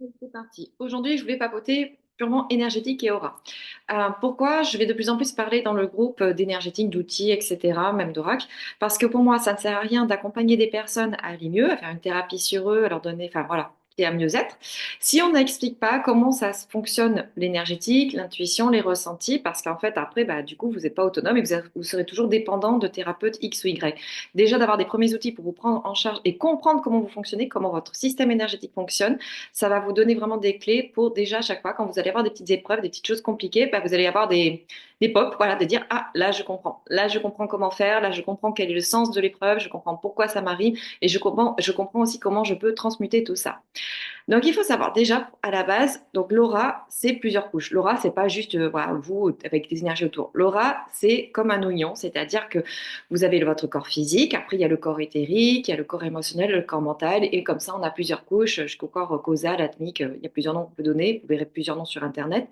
C'est parti. Aujourd'hui, je voulais papoter purement énergétique et aura. Pourquoi je vais de plus en plus parler dans le groupe d'énergétique, d'outils, etc., même d'oracle? Parce que pour moi, ça ne sert à rien d'accompagner des personnes à aller mieux, à faire une thérapie sur eux, à leur donner, enfin voilà, et à mieux-être. Si on n'explique pas comment fonctionne l'énergétique, l'intuition, les ressentis, parce qu'en fait, après, bah, du coup, vous n'êtes pas autonome et vous serez toujours dépendant de thérapeutes X ou Y. Déjà, d'avoir des premiers outils pour vous prendre en charge et comprendre comment vous fonctionnez, comment votre système énergétique fonctionne, ça va vous donner vraiment des clés pour déjà à chaque fois, quand vous allez avoir des petites épreuves, des petites choses compliquées, bah, vous allez avoir des pop, voilà, de dire, ah, là je comprends comment faire, là je comprends quel est le sens de l'épreuve, je comprends pourquoi ça m'arrive et je comprends aussi comment je peux transmuter tout ça. Donc, il faut savoir déjà à la base, donc l'aura, c'est plusieurs couches. L'aura, c'est pas juste voilà, vous avec des énergies autour. L'aura, c'est comme un oignon, c'est-à-dire que vous avez votre corps physique, après il y a le corps éthérique, il y a le corps émotionnel, le corps mental, et comme ça, on a plusieurs couches jusqu'au corps causal, atmique. Il y a plusieurs noms qu'on peut donner. Vous verrez plusieurs noms sur Internet.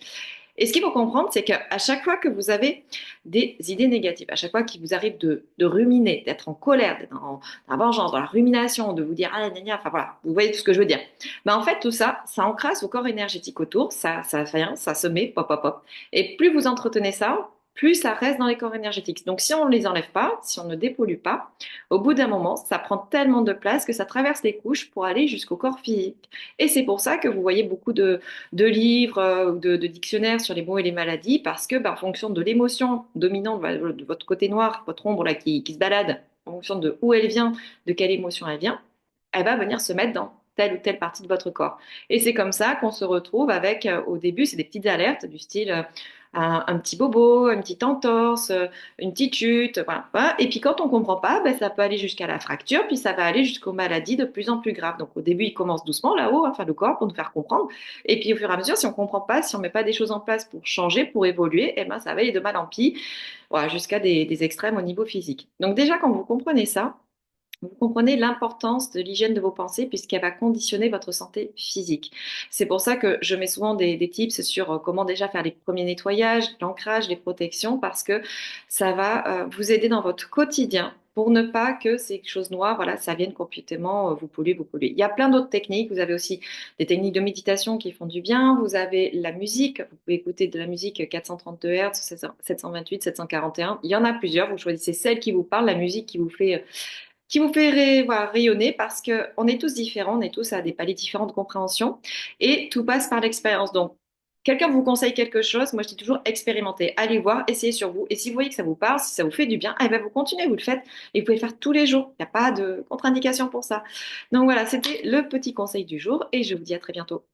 Et ce qu'il faut comprendre, c'est qu'à chaque fois que vous avez des idées négatives, à chaque fois qu'il vous arrive de ruminer, d'être en colère, d'être dans la vengeance, dans la rumination, de vous dire ah gna gna, enfin voilà, vous voyez tout ce que je veux dire. Ben, en fait, tout ça, ça encrasse au corps énergétique autour, ça vient, ça se met, pop, pop, pop. Et plus vous entretenez ça, plus ça reste dans les corps énergétiques. Donc, si on ne les enlève pas, si on ne dépollue pas, au bout d'un moment, ça prend tellement de place que ça traverse les couches pour aller jusqu'au corps physique. Et c'est pour ça que vous voyez beaucoup de livres ou de dictionnaires sur les mots et les maladies, parce que, ben, en fonction de l'émotion dominante de votre côté noir, votre ombre là, qui se balade, en fonction de où elle vient, de quelle émotion elle va venir se mettre dans telle ou telle partie de votre corps. Et c'est comme ça qu'on se retrouve avec, au début, c'est des petites alertes du style un petit bobo, une petite entorse, une petite chute, voilà, voilà. Et puis quand on comprend pas, ben, ça peut aller jusqu'à la fracture, puis ça va aller jusqu'aux maladies de plus en plus graves. Donc au début, il commence doucement là-haut, hein, enfin le corps pour nous faire comprendre. Et puis au fur et à mesure, si on comprend pas, si on met pas des choses en place pour changer, pour évoluer, eh ben ça va aller de mal en pis, voilà, jusqu'à des extrêmes au niveau physique. Donc déjà, quand vous comprenez ça, vous comprenez l'importance de l'hygiène de vos pensées puisqu'elle va conditionner votre santé physique. C'est pour ça que je mets souvent des tips sur comment déjà faire les premiers nettoyages, l'ancrage, les protections, parce que ça va vous aider dans votre quotidien pour ne pas que ces choses noires, voilà, ça vienne complètement vous polluer, vous polluer. Il y a plein d'autres techniques. Vous avez aussi des techniques de méditation qui font du bien. Vous avez la musique. Vous pouvez écouter de la musique 432 Hz, 728, 741. Il y en a plusieurs. Vous choisissez celle qui vous parle, la musique qui vous fait voilà, rayonner parce que on est tous différents, on est tous à des paliers différents de compréhension et tout passe par l'expérience. Donc, quelqu'un vous conseille quelque chose, moi je dis toujours expérimentez, allez voir, essayez sur vous et si vous voyez que ça vous parle, si ça vous fait du bien, eh ben vous continuez, vous le faites et vous pouvez le faire tous les jours. Il n'y a pas de contre-indication pour ça. Donc voilà, c'était le petit conseil du jour et je vous dis à très bientôt.